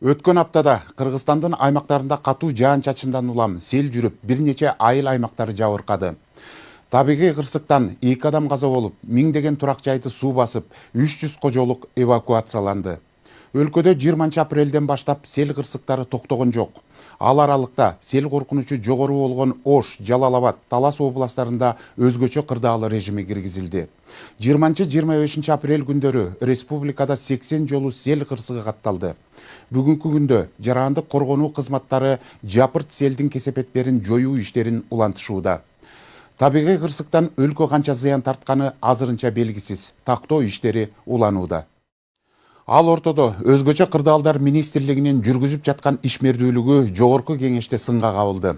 Өткөн аптада Кыргызстандын аймактарында катуу жаан-чачындан улам сел жүрүп, бир нече айыл аймактары жабыркады. Табигый кырсыктан 2 адам каза болуп, миңдеген турак жайды суу басып, 300 кожолук эвакуацияланды. Өлкөдө 20 апрелден баштап сел кырсыктары токтогон жок. Ал аралыкта сел коркунучу жогору болгон Ош, Жалал-Абад, Талас областарында өзгөчө кырдаалы режими киргизилди. 20-25 апрель күндөрү республикада 80 жолу сел кырсыгы катталды. Бүгүнкү күндө жарандык коргонуу кызматтары жапырт селдин кесепеттерин жоюу иштерин улантышууда. Табигый кырсыктан өлкө канча зыян тартканы азырынча белгисиз. Тактоо иштери уланууда. Ал ортодо өзгөчө кырдаалдар министрлигинин жүргүзүп жаткан ишмердүүлүгү жогорку кеңеште сынга кабылды.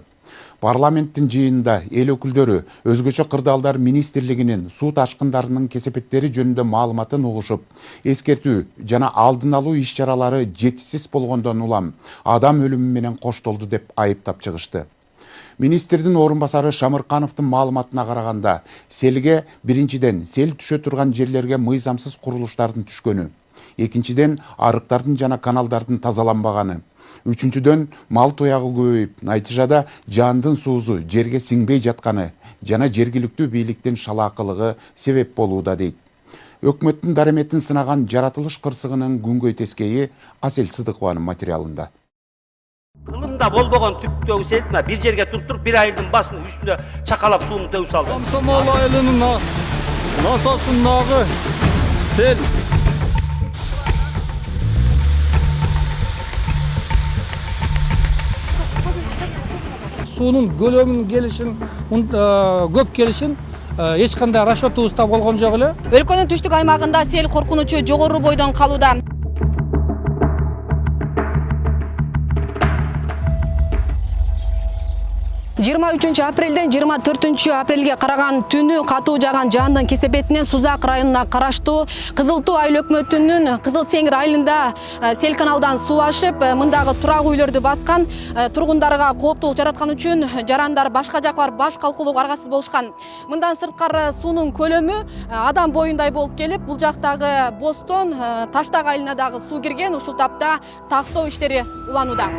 Парламенттин жыйынында эл өкүлдөрү өзгөчө кырдаалдар министрлигинин суу ташкындарынын кесепеттери жөнүндө маалыматын угушуп, эскертүү жана алдын алуу иш-чаралары жетишсиз болгондон улам адам өлүмү менен коштолду деп айыптап чыгышты. Министрдин орун басары Шамыркановдун маалыматына караганда, селге биринчиден сел түшө турган жерлерге мыйзамсыз курулуштардын түшкөнү, экинчиден арыктардын жана каналдардын тазаланбаганы, үчүнчүдөн мал туягы көбөйүп, натыйжада жаандын суузу жерге сиңбей жатканы жана жергиликтүү бийликтин шалаакылыгы себеп болууда дейт. Өкмөттүн дареметин сынаган жаратылыш кырсыгынын күнгөй тескейи Асель Сыдыкованын материалында. Кылымда болбогон түптөгү селтина бир жерге туруп, бир айылдын басын үстүнө чакалап сууну төгүп салды. Комсомол айылынын насосундагы сел суунун көлөмүнүн келишин, көп келишин эч кандай расчетубуз да болгон жок эле. Өлкөнүн түштүк аймагында сел коркунучу жогору бойдон калууда. 23 апрелден 24 апрелге караган түнү катуу жааган жаандын кесепетинен Сузак районуна караштуу Кызыл Туу айыл өкмөтүнүн Кызыл Сеңир айылында сел каналдан суу ашып, мындагы турак үйлөрдү баскан, тургундарга кооптуулук жараткан үчүн жарандар башка жакка барып баш калкуулоого аргасыз болушкан. Мындан сырткары суунун көлөмү адам боюндай болуп келип, бул жактагы Бостон, Таштак айылына дагы суу кирген. Ушул тапта тактоо иштери уланууда.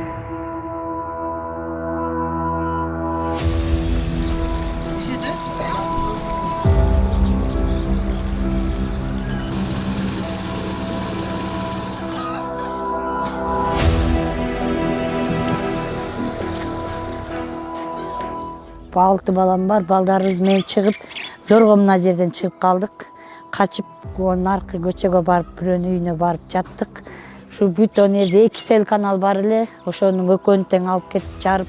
Алты балам бар, балдарыбыз менен чыгып, зорго мына жерден чыгып калдык. Качып, наркы көчөгө барып, бирөөнүн үйүнө барып жаттык. Ушу бүт өнерде 2 сел канал бар эле, ошонун экөөнү тең алып кетип жарып,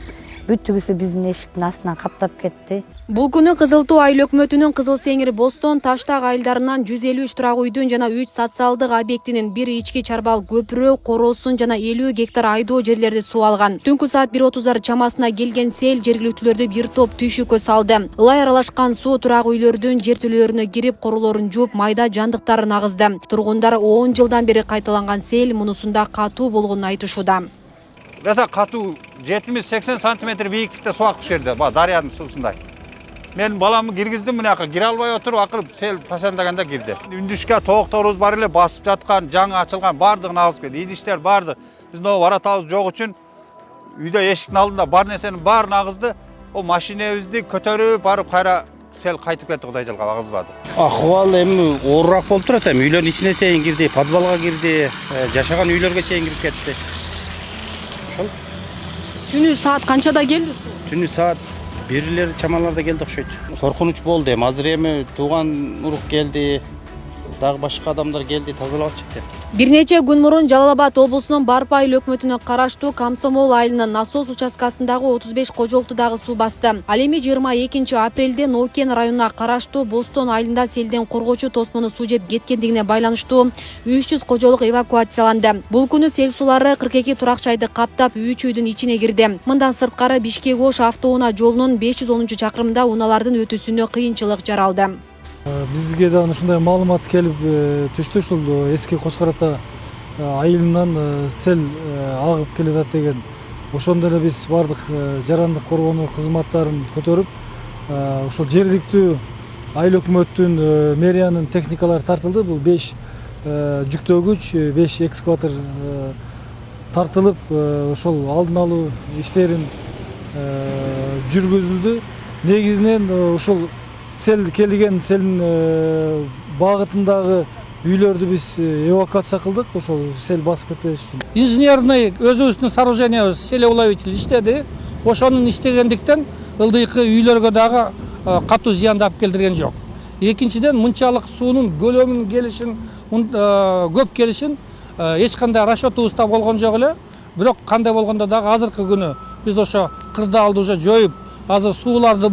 бүтүгүсү биздин эшиктин астынан каптап кетти. Бул күнү Кызыл Туу айыл өкмөтүнүн Кызыл Сеңир, Бостон, Таштак айылдарынан 153 турак үйдүн жана 3 социалдык объектинин, 1 ички чарбал көпүрө, короосун жана 50 гектар айдоо жерлерди суу алган. Түнкү саат 1:30 чамасына келген сел жергиликтүүлөрдү бир топ түйшүккө салды. Ылай аралашкан суу турак үйлөрдүн жертөлөлөрүнө кирип, корулорун жууп, майда жандыктарын агызды. Тургундар 10 жылдан бери кайталанган сел мунусунда катуу болгонун айтышууда. Mesela katı 70-80 santimetre büyüklükte su akmış yerde, daryanın susunday. Ben balamı girgizdim mi naka, gir almay oturup akırıp sel paşandaganda girdi. Ündüşke toğuktoruz var ile basıp jatkan, жаңы açılgan bardığını ağızıp geldi. İdişler bardı. Biz o varatağız жоқ üçün үйde eşikin aldığında bar nesenin barını ağızdı. O maşinebizdi kötörüp barıp kayra sel kaytıp ketті Құдай жылға ağızbadı. Ahval эми оорураак болуп турат эми үйлөрдүн ичине чейин кирди, подвалга кирди, жашаган үйлөргө чейин кирип кетти. Түнү саат канчада келди суу? Түнү саат 1 чамаларда келди окшойт. Коркунуч болду эми. Азыр эми тууган урук келди, дагы башка адамдар келди, тазалап чыкты. Бир нече күн мурун Жалал-Абад облусунун Барпа айыл өкмөтүнө караштуу Комсомол айылынын насос участкасындагы 35 кожолукту дагы суу басты. Ал эми 22 апрелде Нокен районуна караштуу Бостон айылында селден коргоочу тосмону суу жеп кеткендигине байланыштуу 300 кожолук эвакуацияланды. Бул күнү сел сулары 42 турак жайды каптап, 3 үйдүн ичине кирди. Мындан сырткары Бишкек-Ош автоунаа жолунун 510 чакырымда унаалардын өтүүсүнө кыйынчылык жаралды. Бизге да ушундай маалымат келип түштү, ушул эски Коч Карата айылынан сел агып келатат деген. Ошондо эле биз бардык жарандык коргонуу кызматтарын көтөрүп, ушул жергиликтүү айыл өкмөттүн мэриянын техникалары тартылды. Бул 5 жүктөгүч, 5 экскаватор тартылып ошол алдын алуу иштерин жүргүзүлдү. Негизинен ушул сел келген селдин багытындагы үйлөрдү биз эвакуация кылдык, ошол сел басып кетпеш үчүн. Инженерный өзүбүздүн сооружениябыз селеуловитель иштеди. Ошонун иштегендиктен ылдыйкы үйлөргө дагы катуу зыянды алып келтирген жок. Экинчиден, мынчалык суунун көлөмүнүн келишин, көп келишин эч кандай расчетубузда болгон жок эле. Бирок кандай болгондо дагы азыркы күнү биз ошо кырдаалды уже жоюп, азыр сууларды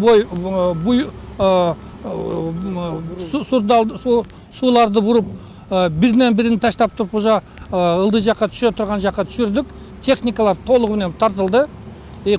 сууларды буруп, биринен бирин таштап туруп уже ылдый жакка түшө турган жакка түшүрдүк. Техникалар толугу менен тартылды.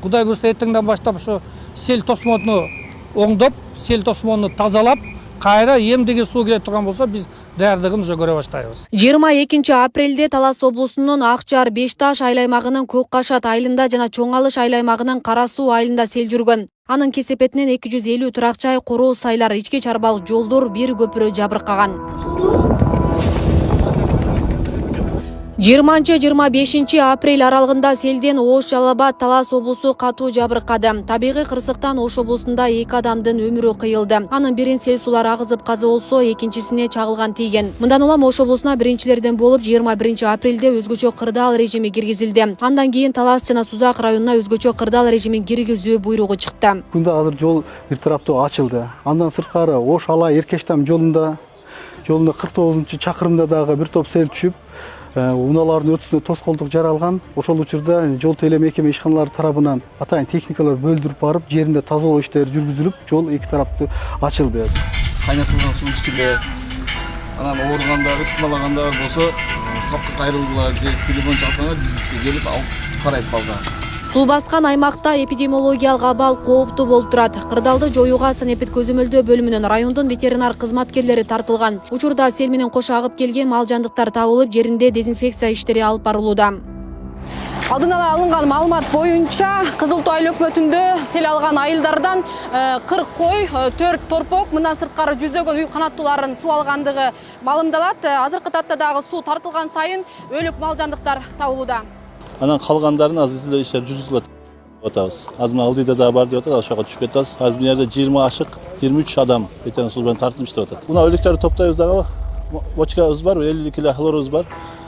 Кудай буюрса эртеңден баштап ошо сел тосмону оңдоп, сел тосмону тазалап, кайра эмдеги суу келе турган болсо биз даярдыгын уже көрө баштайбыз. 22 апрелде Талас облусунун Ак Жар, Беш Таш айыл аймагынын Көк Кашат айылында жана Чоң Алыш айыл аймагынын Кара Суу айылында сел жүргөн. Анын кесепетинен 250 турак жай, короо сайлар, ички чарбалык жолдор, бир көпүрө жабыркаган. 20-25 апрель аралыгында селден Ош, Жалал-Абад, Талас облусу катуу жабыркады. Табигый кырсыктан Ош облусунда 2 адамдын өмүрү кыйылды. Анын бирин сел сулар агызып каза болсо, экинчисине чагылган тийген. Мындан улам Ош облусуна биринчилерден болуп 21 апрелде өзгөчө кырдаал режими киргизилди. Андан кийин Талас жана Сузак районуна өзгөчө кырдаал режимин киргизүү буйругу чыкты. Күндө азыр жол бир тараптуу ачылды. Андан сырткары Ош Алай Эркештам жолунда 49-чакырымда дагы бир топ сел түшүп, унаалардын өтүшүнө тоскоолдук жаралган. Ошол учурда жол тейлөө мекеме ишканалары тарабынан атайын техникалар бөлдүрүп барып, жеринде тазалоо иштери жүргүзүлүп, жол эки тараптуу ачылды. Кайнатылган суу ичкиле, анан ооругандар, ыстмалагандар болсо, сапка кайрылгылар, телефон чалсаңар, келип алып карайт балдар. Суу баскан аймакта эпидемиологиялык абал кооптуу болуп турат. Кырдаалды жоюуга санэпид көзөмөлдөө бөлүмүнөн райондун ветеринар кызматкерлери тартылган. Учурда сел менен кошо агып келген мал жандыктар табылып, жеринде дезинфекция иштери алып барылууда. Алдын ала алынган маалымат боюнча Кызыл Тоо айыл өкмөтүндө сел алган айылдардан 40 кой, 4 торпок, мындан сырткары жүздөгөн үй канаттууларын суу алгандыгы маалымдалат. Азыркы тапта дагы суу тартылган сайын өлүк мал жандыктар табылууда. Анан калгандарын азыр эле иштер жүргүзүлүп атабыз. Азыр мына ылдыйда да бар деп атат, ошого түшүп кетебиз. Азыр бул жерде 20 ашык, 23 адам ветеринар службадан тартылып иштеп атат. Мына өлүктөрдү топтойбуз дагы. Бочкабыз бар, 50 кило хлорубуз бар.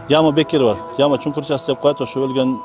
Яма бекер бар. Яма чуңкурчасы деп коет, ошо өлгөн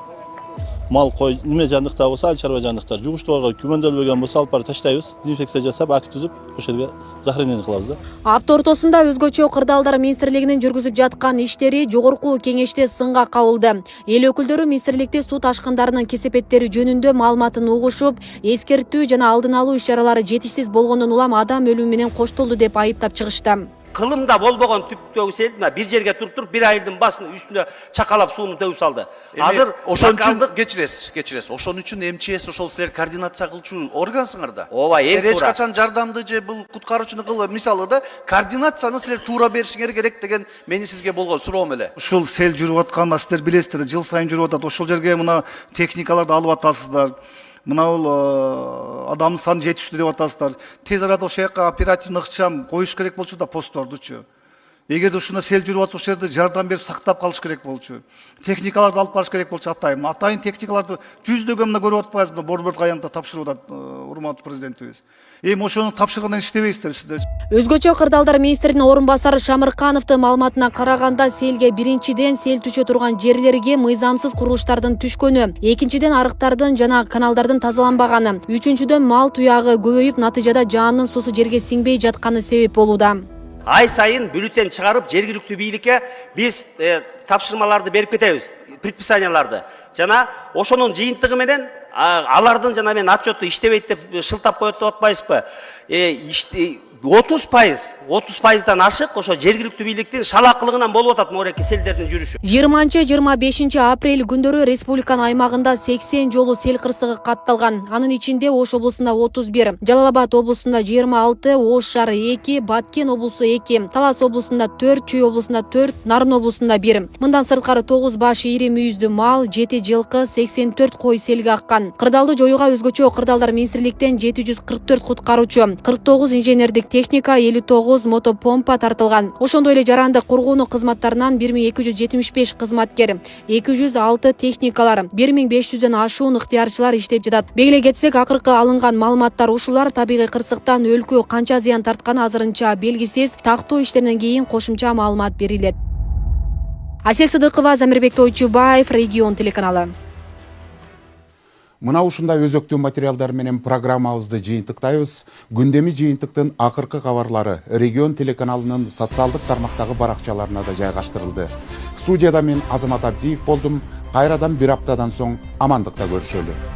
мал, кой, неме жандыктар болсо, айыл чарба жандыктар жугуштоого күмөндөлбөгөн болсо алып барып таштайбыз. Дезинфекция жасап, акт түзүп, ошол жерге захоронение кылабыз да. Апта ортосунда өзгөчө кырдаалдар министрлигинин жүргүзүп жаткан иштери жогорку кеңеште сынга кабылды. Эл өкүлдөрү министрликте суу ташкындарынын кесепеттери жөнүндө маалыматын угушуп, эскертүү жана алдын алуу иш-чаралары жетишсиз болгондон улам адам өлүмү менен коштолду деп айыптап чыгышты. Кылымда болбогон түптөгү сел бир жерге туруп бир айылдын басын үстүнө чакалап сууну төгүп салды. Азыр ошон үчүн кечиресиз. Ошон үчүн МЧС ошол силер координация кылчу органсыңар да. Ооба, силер эч качан жардамды же бул куткаруучуну мисалы да координацияны силер туура беришиңер керек деген мени сизге болгон суроом эле. Ушул сел жүрүп атканда силер билесиздер, жыл сайын жүрүп атат. Ошол жерге мына техникаларды алып атасыздар. Мына бул адамдын саны жетиштүү деп атасыздар. Тез арада ошол жака оперативный ыкчам коюш керек болчу да посттордучу. Эгерде ушуна сел жүрүп атса ошол жерде жардам берип сактап калыш керек болчу. Техникаларды алып барыш керек болчу атайын. Атайын техникаларды жүздөгөн мына көрүп атпайсызбы? Борбордук аянтта тапшырып атат урматтуу президентибиз. Эми ошону тапшыргандан иштебейсиздер сиздер. Өзгөчө кырдаалдар министринин орун басары Шамыркановдун маалыматына караганда селге биринчиден сел түшө турган жерлерге мыйзамсыз курулуштардын түшкөнү, экинчиден арыктардын жана каналдардын тазаланбаганы, үчүнчүдөн мал туягы көбөйүп, натыйжада жаанын суусу жерге сиңбей жатканы себеп болууда. Ай сайын бюллетень чыгарып жергиликтүү бийликке биз тапшырмаларды берип кетебиз, предписанияларды. Жана ошонун жыйынтыгы менен алардын жана мен отчетту иштебейт деп шылтап коет деп атпайсызбы? 30%дан ашык ошо жергиликтүү бийликтин шалаакылыгынан болуп атат морекки селдердин жүрүшү. 20-25 апрель күндөрү республиканын аймагында 80 жолу сел кырсыгы катталган. Анын ичинде Ош облусунда 31, Жалал-Абад облусунда 26, Ош шаары 2, Баткен облусу 2, Талас облусунда 4, Чүй облусунда 4, Нарын облусунда 1. Мындан сырткары 9 баш ири мүйүздүү мал, 7 жылкы, 84 кой селге аккан. Кырдаалды жоюуга өзгөчө кырдаалдар министрликтен 744 куткаруучу, 49 инженердик техника, 59 мотопомпа тартылган. Ошондой эле жарандык коргонуу кызматтарынан 1275 кызматкер, 206 техникалар, 1500дөн ашуун ыктыярчылар иштеп жатат. Белгилей кетсек, акыркы алынган маалыматтар ушулар. Табигый кырсыктан өлкө канча зыян тартканы азырынча белгисиз. Тактоо иштеринен кийин кошумча маалымат берилет. Асель Сыдыкова, Замирбек Тойчубаев, Регион телеканалы. Мына ушундай өзөктүү материалдар менен программабызды жыйынтыктайбыз. Күндөмү жыйынтыктын акыркы кабарлары Регион телеканалынын социалдык тармактагы баракчаларына да жайгаштырылды. Студияда мен Азамат Абдиев болдум. Кайрадан бир аптадан соң амандыкта көрүшөлү.